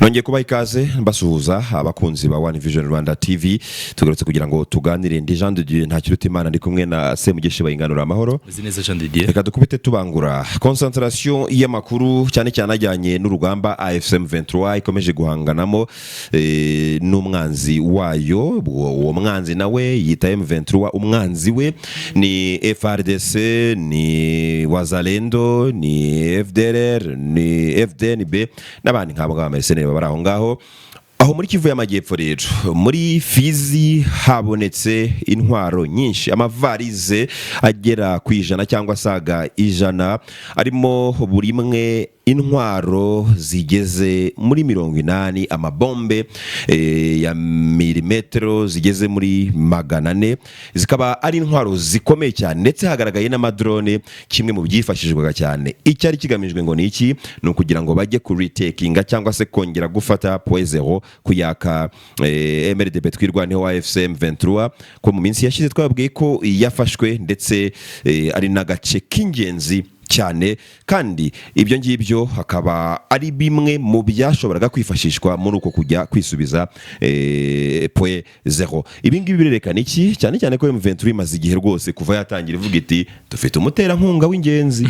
Nongeye kubaha ikaze mbasuhuza abakunzi ba One Vision Rwanda TV tugarutse kugira ngo tuganire ndi Jean de Dieu nta kiruta Imana ndi kumwe na Semugeshi bayinganura amahoro. Zineza Jean de Dieu. Reka dukubite tubangura concentration y'amakuru cyane cyane ajyanye n'urugamba MA23 ikomeje guhanganamo n'umwanzi wayo. Uwo mwanzi nawe yita M23, umwanzi we ni FRDC, ni Wazalendo, ni FDLR, ni FDNB n'abandi nk'abo mercenaires bari aho ngaho. Aho muri Kivu y'Amajyepfo rero muri Fizi habonetse intwaro nyinshi, amavarize agera ku 100 cyangwa saga 100 arimo buri imwe intwaro zigeze muri 80, amabombe ya milimetero zigeze muri 400, zikaba ari intwaro zikomeye cyane ndetse hagaragaye n'amadrone kimwe mu byifashishwaga cyane. Icyari kigamijwe ngo ni iki? No kugira ngo bajye ku retakinga cyangwa se kongera gufata .0 kuyaka MA23 wa M23 ko mu minsi yashize twabwiye ko yafashwe ndetse ari nagace k'ingenzi cyane, kandi ibyo ngibyo hakaba ari bimwe mu byashoboraga kwifashishwa muri uko kujya kwisubiza .0. Ibi ngibi birerekana iki? Cyane cyane ko M23 imaze igihe rwose kuva yatangira ivuga iti dufite umuterankunga w'ingenzi.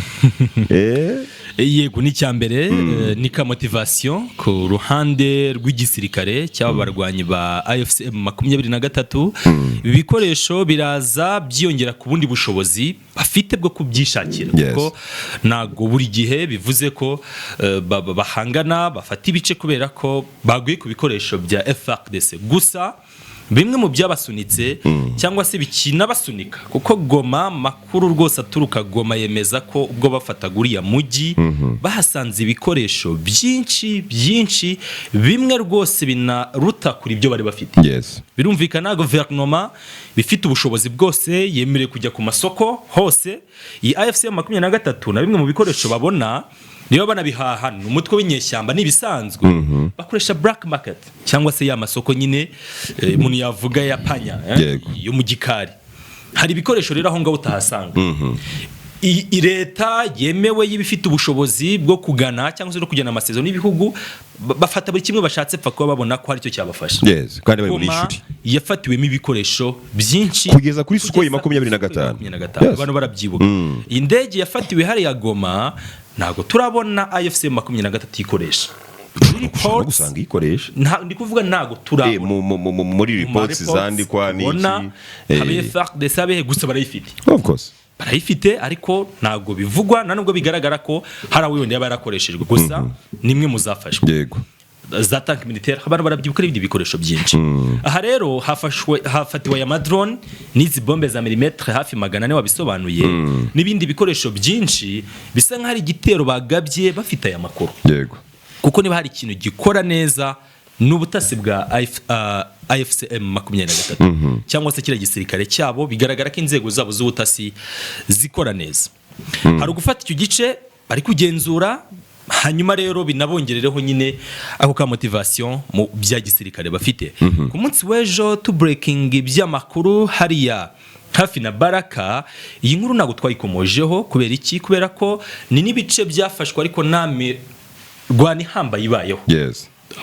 Yego ni cyambere ni ka motivation ku ruhande rw'igisirikare cy'abarwanyi ba MA23. Ibikoresho biraza byiyongera ku bundi bushobozi bafite bwo kubyishakira, kuko nago buri gihe bivuze ko bahangana bafata ibice kubera ko baguye ku bikoresho bya FRDC. Gusa bimwe mu byabasunitse cyangwa se bikina basunika, kuko Goma makuru rwose aturuka Goma yemeza ko ubwo bafataguriya mugi bahasanze ibikoresho byinshi bimwe rwose binaruta kuri ibyo bari bafite. Birumvikana guverinoma bifite ubushobozi bwose yemereye kujya ku masoko hose. Iyi MA23 na bimwe mu bikoresho babona niyo banabihahana umutwe w'inyeshyamba nibisanzwe bakoresha black market cyangwa se ya masoko nyine umuntu yavuga ya panya yo mu gikari. Hari ibikoresho rero aho ngaho utahasanga. Leta yemewe y'ibifite ubushobozi bwo kugana cyangwa se no kujyana amasezerano n'ibihugu bafata buri kimwe bashatse pfa kuba babona ko hari cyo cyabafasha. Kandi bari muri ishuri yafatiwemo ibikoresho byinshi kugeza kuri suko 25 abantu barabyibuka. Indege yafatiwe hari ya Goma ntago turabona MA23 ikoresha. Gusanga ikoresha ndi kuvuga ntago turabona muri reports zandikwa n'iki habe FARDC abe gusa barayifite. Of course barayifite, ariko ntago bivugwa nanubwo bigaragara ko hari aho wenda yaba yarakoreshejwe. Gusa nimwe muzafashwe. Yego za tank militaire abantu barabyibuka ibindi bikoresho byinshi. Aha rero hafatiwe ya madrone n'izi bombe za milimetre hafi 400 wabisobanuye, n'ibindi bikoresho byinshi bisa nk'ari igitero bagabye bafite aya makuru. Yego kuko niba hari ikintu gikora neza n'ubutasi bwa MA23 cyangwa se kira gisirikare cyabo, bigaragara ko inzego zabo z'ubutasi zikora neza. Hari gufata icyo gice bari kugenzura, hanyuma rero binabongerereho nyine ako ka motivation mu bya gisirikare bafite. Ku munsi w'ejo to breaking by'amakuru hariya hafi na Baraka, iyi nkuru ntago twayikomojeho. Kubera iki? Kubera ko ni nibice byafashwe ariko name rwani hamba yibayeho.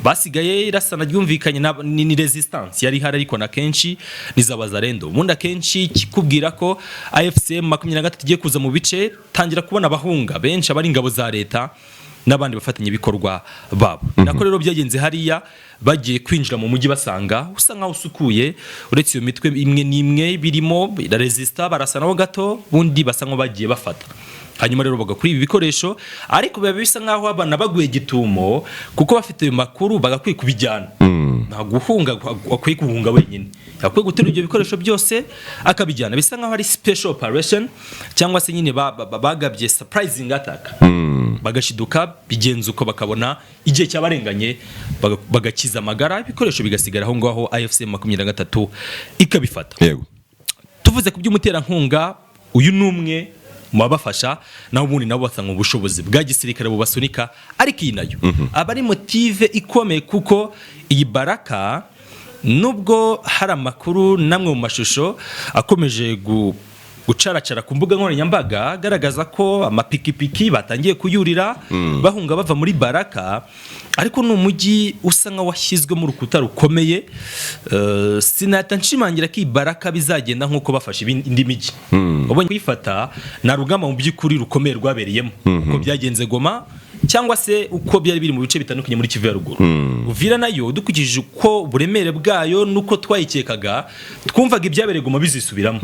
Basigaye irasana ryumvikanye ni resistance yari hari, ariko na kenshi nizabazarendo munda kenshi kikubwira ko MA23 igiye kuza mu bice tangira kubona abahunga benshi abari ingabo za leta n'abandi bafatanye ibikorwa babo. Nako rero byagenze hariya bagiye kwinjira mu mujyi basanga usa nkaho usukuye, uretse iyo mitwe imwe n'imwe birimo resista barasanaho gato, bundi basa nko bagiye bafata. Hanyuma rero baga kuri ibi bikoresho, ariko biba bisa nkaho abana baguye gitumo kuko bafite ayo makuru bagakwiye kubijyana. Nta guhunga akwiye guhunga wenyine, akwiye guterura ibyo bikoresho byose akabijyana. Bisa nkaho ari special operation cyangwa se nyine bagabye surprising attack. Bagashiduka bigenza uko bakabona igihe cyabarenganye bagakiza amagara, ibikoresho bigasigara aho ngaho MA23 ikabifata. Yego tuvuze ku by'umuterankunga, uyu numwe mubafasha naho ubundi nabo basanga ubushobozi bwa gisirikare bubasunika, ariko iyi nayo abari motive ikomeye, kuko iyi Baraka nubwo hari amakuru namwe mu mashusho akomeje gucaracara ku mbuga nkoranyambaga agaragaza ko amapikipiki batangiye kuyurira bahunga bava muri Baraka, ariko ni umujyi usa nka washyizwe mu rukuta rukomeye. Sinahita nshimangira ko iyi Baraka bizagenda nk'uko bafashe indi mijyi. Ubonye kuyifata na rugamba mu by'ukuri rukomeye rwabereyemo uko byagenze Goma cyangwa se uko byari biri mu bice bitandukanye muri Kivu ya ruguru. Uvira nayo dukikije uko buremere bwayo nuko twayikekaga, twumvaga ibyabereye Goma bizisubiramo,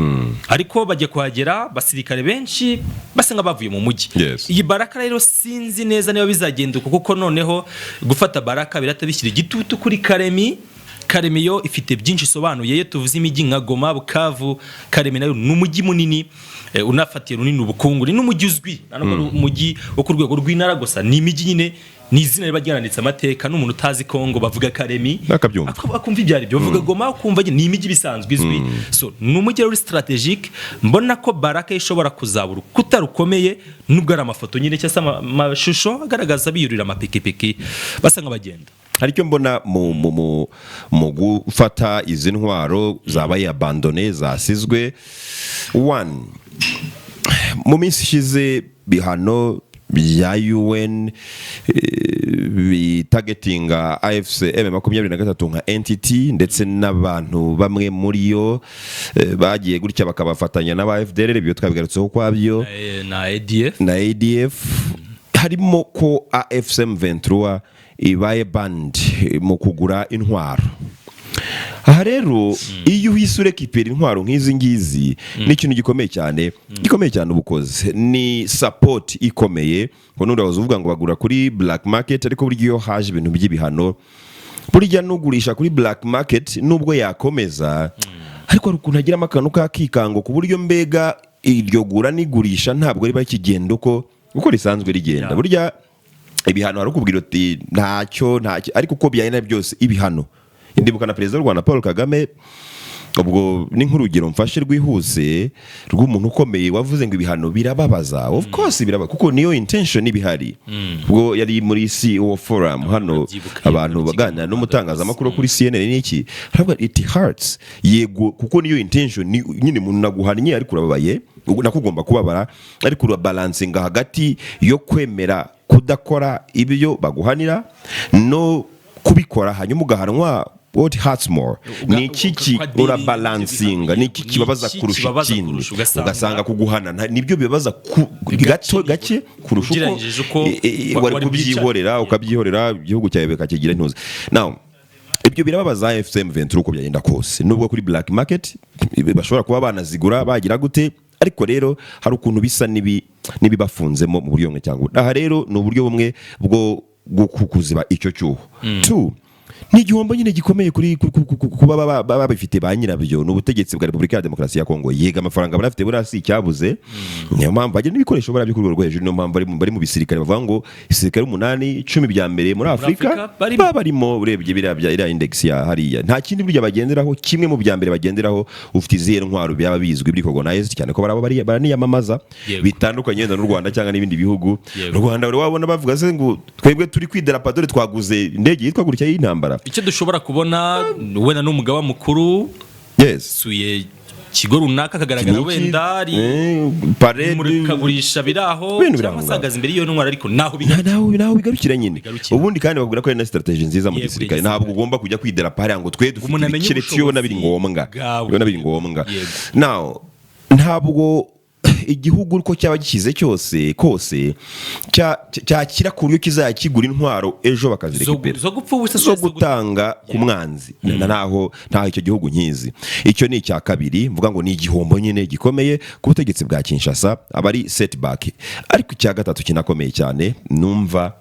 ariko bajya kuhagera basirikare benshi basa nk'abavuye mu mujyi. Iyi Baraka rero sinzi neza niba bizagenda kuko noneho gufata Baraka biratabishyira igitutu kuri Karemi yo ifite byinshi isobanuye. Iyo tuvuze imijyi nka Goma, Bukavu, Karemi nayo ni umujyi munini unafatiye runini ubukungu, ni n'umujyi uzwi, umujyi wo ku rwego rw'intara gusa. Ni imijyi nyine, ni izina riba ryananditse amateka, n'umuntu utazi Kongo bavuga Karemi akumva ibyo ari byo, bavuga Goma ukumva ni imijyi bisanzwe izwi. So ni umujyi uri strategic. Mbona ko Baraka ishobora kuzabura urukuta rukomeye, nubwo ari amafoto nyine cyangwa amashusho agaragaza biyurira amapikipiki basa nk'abagenda. Hari icyo mbona mu gufata izi ntwaro zabaye abandone, zasizwe. Mu minsi ishize bihano bya UN bitagetinga AFC MA23 nka entity, ndetse n'abantu bamwe muri yo bagiye gutya bakabafatanya n'aba FDLR, ibyo twabigarutseho kwabyo na ADF. Harimo ko AFC M23 ibaye band mu kugura intwaro. Aha rero iyo uhise urekipera intwaro nk'izi ngizi ni ikintu gikomeye cyane ubukoze, ni support ikomeye. Ngo n'uraza uvuga ngo bagura kuri black market, ariko buryo iyo haje ibintu by'ibihano, burya nugurisha kuri black market nubwo yakomeza, ariko ukuntu agira amakano kakikango ku buryo mbega iryo gura n'igurisha ntabwo riba kigenda uko risanzwe rigenda. Burya ibihano hari ukubwira uti ntacyo, ariko uko byayina byose ibihano. Ndibuka na Perezida w'u Rwanda Paul Kagame, ubwo ni nk'urugero mfashe rwihuse rw'umuntu ukomeye wavuze ngo ibihano birababaza. Of course birababaza kuko niyo intention ibihari. Ubwo yari muri CEO forum hano abantu baganira n'umutangazamakuru kuri CNN n'iki, haravuga it hurts, yego kuko niyo intention nyine umuntu naguhannye ariko urababaye, nakugomba kubabara, ariko urabalancing hagati yo kwemera kudakora ibyo baguhanira no kubikora hanyuma ugahanwa. What hurts more? Ni iki urabalansinga, ni iki kibabaza kurusha ikindi, ugasanga kuguhana nibyo bibabaza gato gake kurusha uko wari kubyihorera ukabyihorera igihugu cyawe bakakigira intuzi. Now ibyo birababaza AFC M23 uko byagenda kose, nubwo kuri black market bashobora kuba banazigura bagira gute, ariko rero hari ukuntu bisa nibibafunzemo mu buryo bumwe cyangwa. Aha rero ni uburyo bumwe bwo kukuziba icyo cyuho. Ni igihombo nyine gikomeye kuri kuba babifite ba nyirabyo n'ubutegetsi bwa Repubulika ya Demokarasi ya Kongo. Yega amafaranga barafite burasi cyabuze, niyo mpamvu bagira n'ibikoresho barabyo kuri urwo hejuru. Niyo mpamvu bari mu bisirikare bavuga ngo isirikare 8-10 bya mbere muri Afrika barimo. Urebye birabya ira index ya hariya, nta kindi burya bagenderaho. Kimwe mu bya mbere bagenderaho ufite izihe ntwaro byaba bizwi biri organized cyane ko baraniyamamaza bitandukanye n'u Rwanda cyangwa n'ibindi bihugu. Rwanda bari wabona bavuga se ngo twebwe turi kwidarapo dore twaguze indege yitwa gutya y'intambara. Icyo dushobora kubona wenda n'umugaba mukuru suye kigo runaka kagaragara wenda ari muri kagurisha biraho cyangwa imbere y'iyo ntwara, ariko naho bigarukira nyine. Ubundi kandi bagura ko ari na strategy nziza mu gisirikare, ntabwo ugomba kujya kwidarapo hariya ngo twe dufite ikiretiyo nabiri ngombwa. Now ntabwo igihugu uko cyaba gikize cyose kose cyakira ku buryo kizakigura intwaro ejo bakazirekipera zo gutanga ku mwanzi. Naho icyo gihugu nkizi. Icyo ni icya kabiri mvuga ngo ni igihombo nyine gikomeye ku butegetsi bwa Kinshasa, abari setback. Ariko icya gatatu kinakomeye cyane numva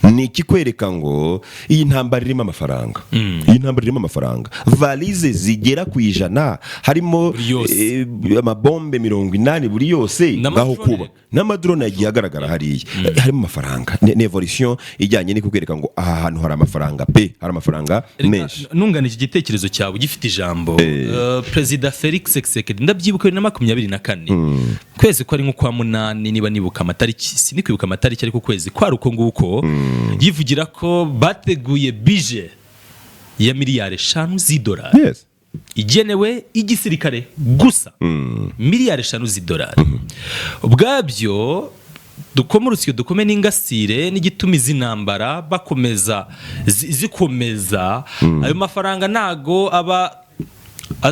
ni ikikwereka ngo iyi ntambara irimo amafaranga. Valize zigera ku 100 harimo amabombe 80 buri yose ngaho kuba n'amadrone yagiye agaragara hariya. Harimo amafaranga, ni evolution ijyanye ni kukwereka ngo aha hantu hari amafaranga hari amafaranga menshi. Nungana iki gitekerezo cyawe gifite ijambo. Perezida Felix Tshisekedi ndabyibuka 2024 kwezi ko ari nko kwa 8 niba nibuka amatariki, sinikwibuka amatariki ariko kwezi kwa ruko nguko yivugira ko bateguye budget ya miliyari 5 z'idolari. igenewe igisirikare gusa miliyari 5 z'idolari ubwabyo dukomurutse dukome n'ingasire n'igituma izintambara bakomeza zikomeza ayo mafaranga nago aba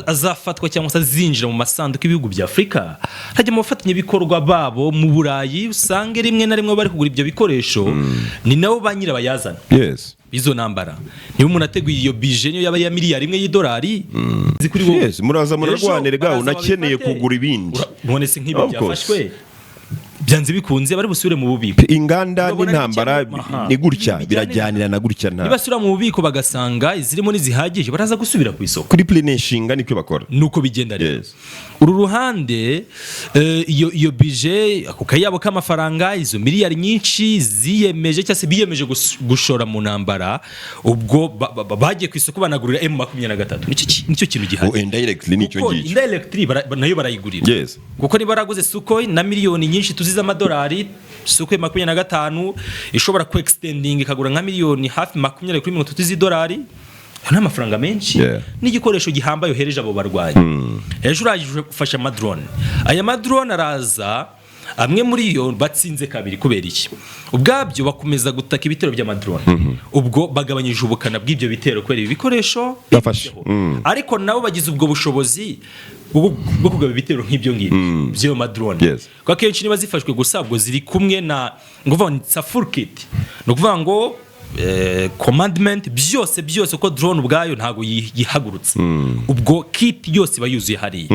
azafatwa cyangwa se zinjira mu masanduku y'ibihugu bya Afrika hajya mu bafatanye bikorwa babo mu Burayi usange rimwe na rimwe bari kugura ibyo bikoresho ni nabo banyira bayazana bizo nambara niba umuntu ateguye iyo budget niyo yaba ya miliyari 1 y'idolari zikuri bo muraza murarwanira gaho unakeneye kugura ibindi none se nk'ibi byafashwe byanze bikunze bari busubire mu bubiko inganda n'intambara ni gutya birajyanira na gutya nta nibasura mu bubiko bagasanga izirimo n'izihagije baraza gusubira ku isoko kuri plenishinga niko bakora nuko bigenda rero uru ruhande iyo budget ako kayabo k'amafaranga izo miliyari nyinshi ziyemeje cyase biyemeje gushora mu ntambara ubwo bagiye ku isoko banagurira M23 nicyo kintu gihari indirectly nicyo ngicyo indirectly nayo barayigurira kuko niba baraguze Sukhoi na miliyoni nyinshi z'amadolari Sukhoi 25 ishobora ku extending ikagura nka miliyoni hafi 20 kuri 30 z'idolari nta mafaranga menshi n'igikoresho gihambaye yohereje abo barwanyi hejuru ajije gufasha amadrone aya madrone araza amwe muri yo batsinze kabiri kubera iki ubwabyo bakomeza gutaka ibitero by'amadrone ubwo bagabanyije ubukana bw'ibyo bitero kubera ibi bikoresho bafashe ariko nabo bagize ubwo bushobozi bwo kugaba ibitero nk'ibyo ngibyo byo madrone kwa kenshi niba zifashwe gusa ubwo ziri kumwe na nguvuga ni full kit no kuvuga ngo commandment byose ko drone ubwayo ntago yihagurutse ubwo kit yose bayuzuye hari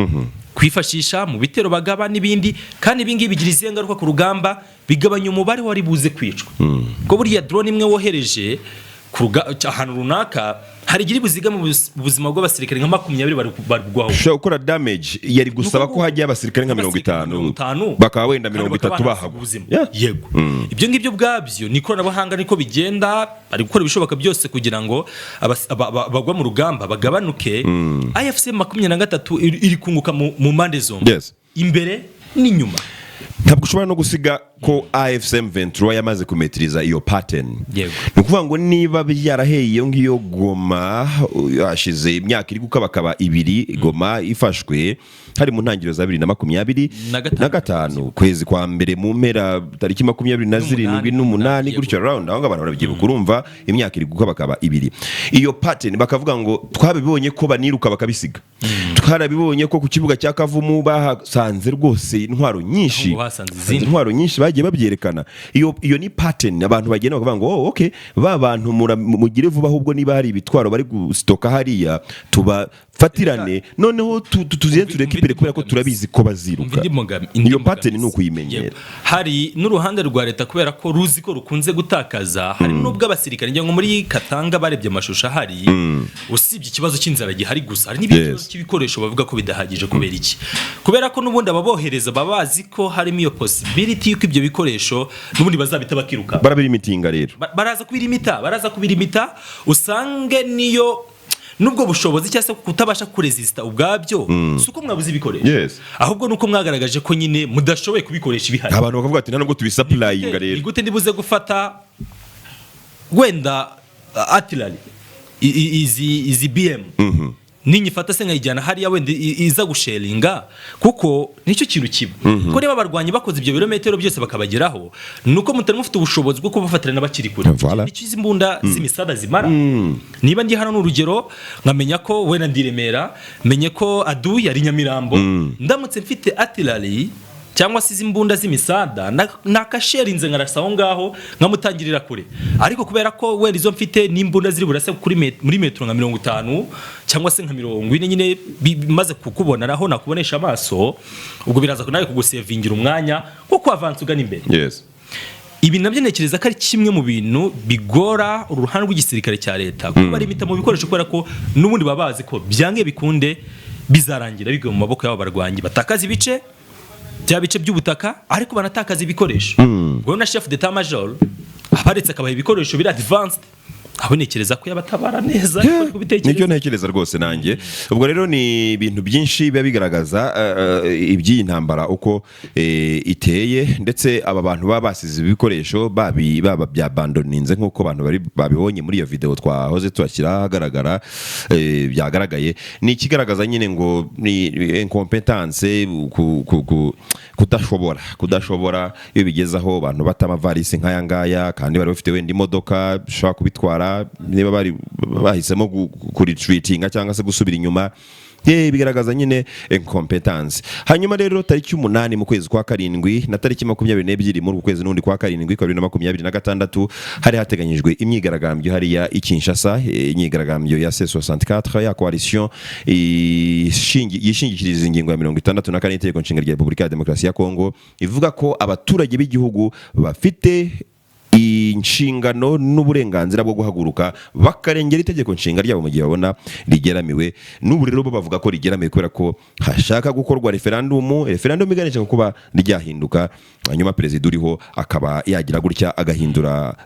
kwifashisha mu bitero bagaba n'ibindi kandi ibingi bigira izengaruka ku rugamba bigabanya umubare wari buze kwicwa ko buriya drone imwe wohereje ahantu runaka hari giri buziga mu buzima bw'abasirikare nka 20 bari kugwaho ushobora gukora damage yari gusaba ko hajya abasirikare nka 50 bakaba wenda 30 bahagwa yego ibyo ngibyo bwabyo n'ikoranabuhanga niko bigenda ari gukora ibishoboka byose kugira ngo bagwa mu rugamba bagabanuke IFC 23 iri kunguka mu mande zombi imbere n'inyuma ntabwo ushobora no gusiga ko AFSM 23 yamaze kumetriza iyo pattern ni ukuvuga ngo niba byaraheye iyo ngiyo Goma yashize imyaka iri gukabakaba 2 Goma ifashwe hari mu ntangiriro za 2025 kwezi kwa mbere mu mpera tariki 27 n'8 gutyo round aho abantu barabyibuka urumva imyaka iri gukabakaba 2 iyo pattern bakavuga ngo twabibonye ko baniruka bakabisiga twarabibonye ko ku kibuga cya Kavumu bahasanze rwose intwaro nyinshi bagiye babyerekana iyo ni pattern abantu bagenda bakavuga ngo okay ba bantu mugire vuba ahubwo niba hari ibitwaro bari gustoka hariya tubafatirane noneho tuziye turekipere kubera ko turabizi ko baziruka iyo pattern ni ukuyimenyera hari n'uruhande rwa leta kubera ko ruzi ko rukunze gutakaza hari nubwo abasirikare njye ngo muri Katanga barebye amashusho hari usibye ikibazo cy'inzara gihari gusa hari n'ibibazo cy'ibikoresho bavuga ko bidahagije kubera iki kubera ko nubundi ababohereza babazi ko harimo iyo possibility yuko ibyo bikoresho nubundi bazabita bakiruka barabirimitinga rero baraza kubirimita usange niyo nubwo bushobozi cyase kutabasha kuresista ubwabyo suko mwabuze ibikoresho ahubwo nuko mwagaragaje ko nyine mudashoboye kubikoresha ibihari abantu bakavuga ati ntabwo tubisupplyinga rero igute ndibuze gufata wenda artillery izi BM ninyifata se nkayijyana hariya wenda iza gusharinga kuko nicyo kintu kiba ko reba abarwanyi bakoze ibyo birometero byose bakabageraho nuko mutari mufite ubushobozi bwo kubafatira n'abakiri kure nicyo izi mbunda z'imisada zimara niba ndi hano n'urugero nkamenya ko wenda ndiremera menye ko adu yari Nyamirambo ndamutse mfite artillery cyangwa se izimbunda z'imisada nakasharinze ngarasaho ngaho nkamutangirira kure ariko kubera ko wenda izo mfite n'imbunda ziri burase muri metro nka 50 cyangwa se nka 40 nyine bimaze kukubona aho nakubonesha amaso ubwo biraza nawe kugusevingira umwanya wo kwavansa ugana imbere ibi nabyo nekereza ko ari kimwe mu bintu bigora uruhande rw'igisirikare cya leta kuko bari imita mu bikoresho kubera ko n'ubundi babazi ko byange bikunde bizarangira bigwe mu maboko y'abo barwanyi batakaza ibice bya bice by'ubutaka ariko banatakaza ibikoresho ubwo na chef d'état major abaretse akabaha ibikoresho biri advanced abonekereza ko yabatabara neza nicyo ntekereza rwose nanjye. Ubwo rero ni ibintu byinshi biba bigaragaza iby'iyi ntambara uko iteye, ndetse aba bantu baba basize ibikoresho baba byabandoninze nk'uko abantu babibonye muri iyo video twahoze tubashyira ahagaragara. Byagaragaye ni ikigaragaza nyine ngo ni incompetence, kudashobora iyo bigezaho abantu bata amavarisi nk'aya ngaya, kandi bari bafite wenda imodoka bishobora kubitwara niba bari bahisemo kuritreatinga cyangwa se gusubira inyuma. Bigaragaza nyine incompetence. Hanyuma rero tariki 8 mu kwezi kwa karindwi na tariki 22 muri kwezi n'undi kwa karindwi 2026 hari hateganyijwe imyigaragambyo hariya i Kinshasa, imyigaragambyo ya C64 ya coalition yishingikiriza ingingo ya 64 y'Itegeko Nshinga rya Repubulika ya Demokarasi ya Kongo, ivuga ko abaturage b'igihugu bafite inshingano n'uburenganzira bwo guhaguruka bakarengera itegeko nshinga ryabo mu gihe babona rigeramiwe. N'ubu rero bavuga ko rigeramiwe kubera ko hashaka gukorwa referendum iganisha ku kuba ryahinduka, hanyuma perezida uriho akaba yagira gutya agahindura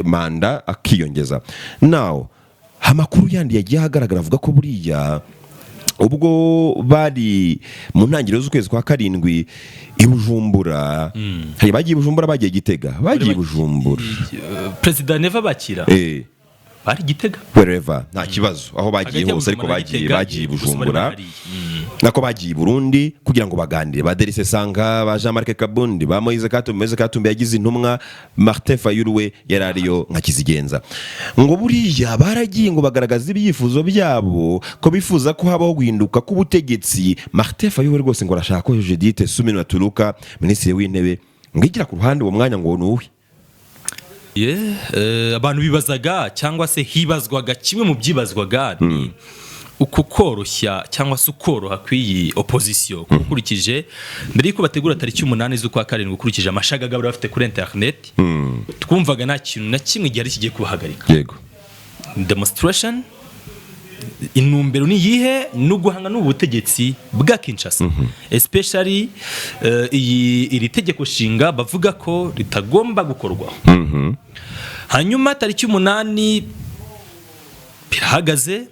manda akiyongeza. Now amakuru yandi yagiye ahagaragara avuga ko buriya ubwo bari mu ntangiriro z'ukwezi kwa karindwi i Bujumbura, hari bagiye Bujumbura, bagiye Gitega, bagiye Bujumbura, President Neva bakira bari Gitega wherever, nta kibazo aho bagiye hose, ariko bagiye Bujumbura nako bagiye Burundi kugira ngo baganire. Baderise Sanga, ba Jean-Marc Kabundi, ba Moise Katumbi yagize intumwa, Martin Fayulu we yarariyo nka kizigenza. Ngo buriya baragiye ngo bagaragaza ibyifuzo byabo ko bifuza ko habaho guhinduka k'ubutegetsi. Martin Fayulu rwose ngo arashaka ko Judith Suminwa Tuluka, minisitiri w'intebe, ngigira ku ruhande uwo mwanya ngo nuwe. Abantu bibazaga cyangwa se hibazwaga, kimwe mu byibazwaga ni uko koroshya cyangwa se ukoroha kw'iyi opposition, ukurikije mbere yuko bategura tariki 8 z'ukwa karindwi, ukurikije amashagaga bari bafite kuri internet, twumvaga nta kintu na kimwe gihari kigiye kubahagarika. Yego, demonstration inumbero ni yihe no guhanga n'ubutegetsi bwa Kinshasa, especially iri tegeko nshinga bavuga ko ritagomba gukorwa. Hanyuma tariki 8 birahagaze,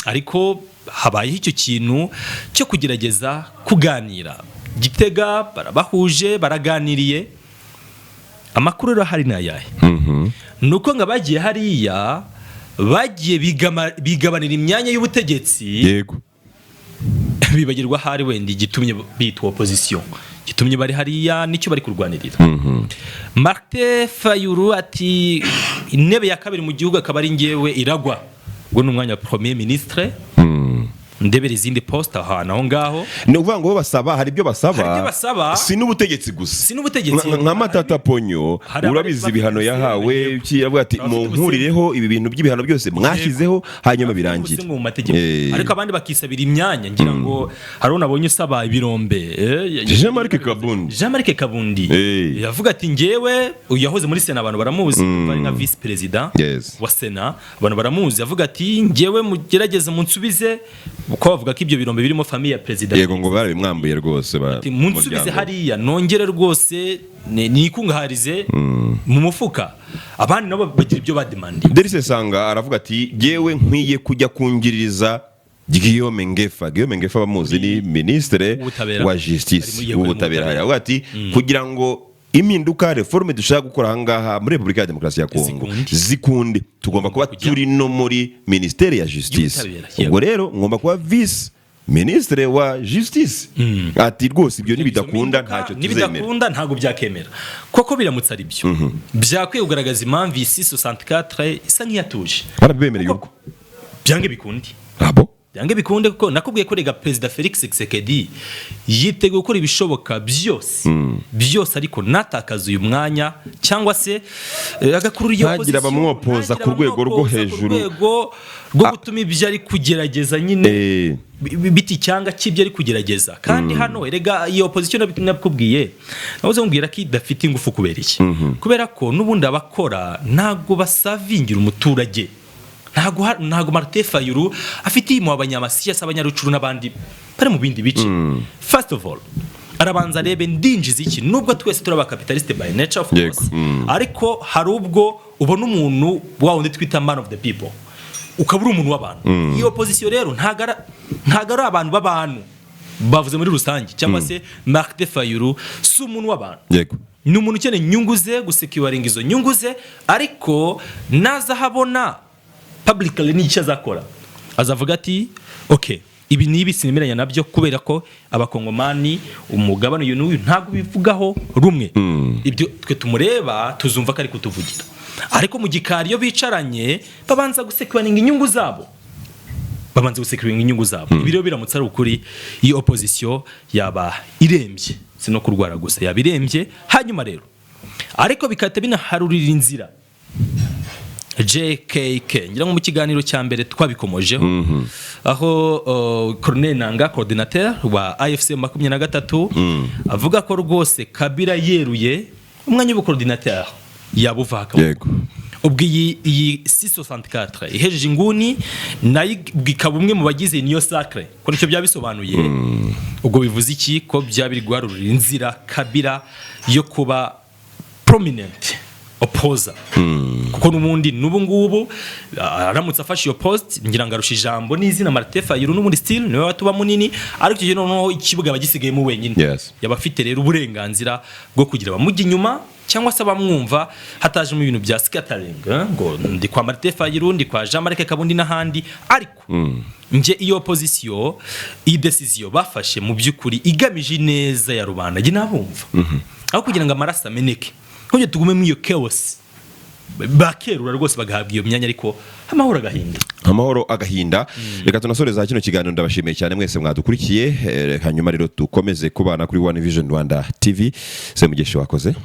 ariko habayeho icyo kintu cyo kugerageza kuganira. Gitega barabahuje, baraganiriye. Amakuru rero hari nayahe nuko ngo bagiye hariya bagiye bigabanira imyanya y'ubutegetsi. Yego, bibagirwa hari wenda igitumye bitwa opposition, gitumye bari hariya nicyo bari kurwanirira. Martin Fayulu ati intebe ya kabiri mu gihugu akaba ari ngewe iragwa, ngo n'umwanya wa premier ministre, ndebere izindi posta ahantu aho ngaho. ni ukuvuga ngo basaba, hari ibyo basaba, si n'ubutegetsi gusa, nka Matata Ponyo urabizi ibihano yahawe, kiravuga ati munkurireho ibi bintu by'ibihano byose mwashyizeho hanyuma birangire. Ariko abandi bakisabira imyanya, ngira ngo hari unabonye usaba ibirombe, Jean-Marc Kabundi yavuga ati ngewe uyahoze muri Sena, abantu baramuzi, bari nka vice president wa Sena, abantu baramuzi, yavuga ati ngewe mugerageze munsubize, uko bavuga ko ibyo birombe birimo famille ya president. Yego, ngo barabimwambuye rwose, munsubize hariya nongere rwose nikungaharize mu mufuka. Abandi nabo bagira ibyo bademandi. Derise Sanga aravuga ati ngewe nkwiye kujya kungiririza Guillaume Ngefa bamuzi, ni ministre wa justice w'ubutabera. Aravuga ati kugira ngo impinduka reforme dushaka gukora ahangaha muri Repubulika ya Demokarasi ya Kongo zikunde, tugomba kuba turi no muri ministere ya justice. Ubwo rero ngomba kuba vice ministre wa justice. Ati rwose ibyo nibidakunda ntacyo tuzemera, nibidakunda ntago byakemera, koko biramutse ari byo byakwiye kugaragaza impamvu isi 64 isa nk'iyatuje. Barabemereye uko byange bikundi byange bikunde, kuko nakubwiye ko rega President Felix Tshisekedi yiteguye gukora ibishoboka byose ariko natakaza uyu mwanya, cyangwa se agakurura iyo position, hagira bamwopoza ku rwego rwo hejuru, rwo gutuma ibyo ari kugerageza nyine biti cyanga kibyo ari kugerageza. Kandi hano rega iyo opposition nabikubwiye, nabuze ngumbwira ko idafite ingufu. Kubera iki? Kubera ko nubundi abakora ntago basavingira umuturage. Ntago Martin Fayulu afitiye mu abanyamasiasa, abanyarucuru n'abandi bari mu bindi bice. First of all, arabanza rebe ndinjiza iki, nubwo twese turi abakapitaliste by nature of course, ariko hari ubwo ubona umuntu wa wundi twita man of the people ukabura umuntu w'abantu. Iyo opposition rero ntago ari abantu b'abantu bavuze muri rusange cyangwa se Martin Fayulu si umuntu w'abantu. Yego. Ni umuntu ukeneye inyungu ze gusekiwaringa izo nyungu ze, ariko naza habona publicly n'icyo azakora azavuga ati okay ibi ni ibisinemeranya nabyo kubera ko abakongomani umugabane uyu n'uyu ntago bivugaho rumwe. Ibyo twe tumureba tuzumva ko ari kutuvugira, ariko mu gikari iyo bicaranye babanza gusekiwaringa inyungu zabo, ibi rero biramutse ari ukuri iyi opposition yaba irembye, si no kurwara gusa yaba irembye. Hanyuma rero ariko bikahita binaharurira inzira JKK ngira ngo mu kiganiro cya mbere twabikomojeho aho Colonel Nanga coordinateur wa AFC 23 avuga ko rwose Kabila yeruye umwanya w'ubucoordinateur yabuvaka. Yego. Ubwo iyi 664 ihejeje inguni nayo bikaba umwe mu bagize niyo sacre ko nicyo byabisobanuye. Ubwo bivuze iki? Ko byabiri guharurira inzira Kabila yo kuba prominent opposer. Kuko n'umundi n'ubu ngubu aramutse afashe iyo post ngira ngo arusha ijambo n'izina Martin Fayulu n'umundi still niwe watuba munini, ariko icyo noneho ikibuga bagisigayemo wenyine. Yes. Yabafite rero uburenganzira bwo kugira bamujya inyuma cyangwa se bamwumva hatajemo ibintu bya scattering ngo ndi kwa Martin Fayulu ndi kwa Jean-Marc Kabundi n'ahandi. Ariko nje iyo opposition iyi decision bafashe mu by'ukuri igamije neza ya rubanda nge nabumva aho kugira ngo amarasa ameneke kuko tugume mu iyo chaos bakerura rwose bagahabwa iyo myanya, ariko amahoro agahinda. Reka tunasoreza kino kiganiro, ndabashimiye cyane mwese mwadukurikiye. Hanyuma rero dukomeze kubana kuri One Vision Rwanda TV. Semugeshi wakoze.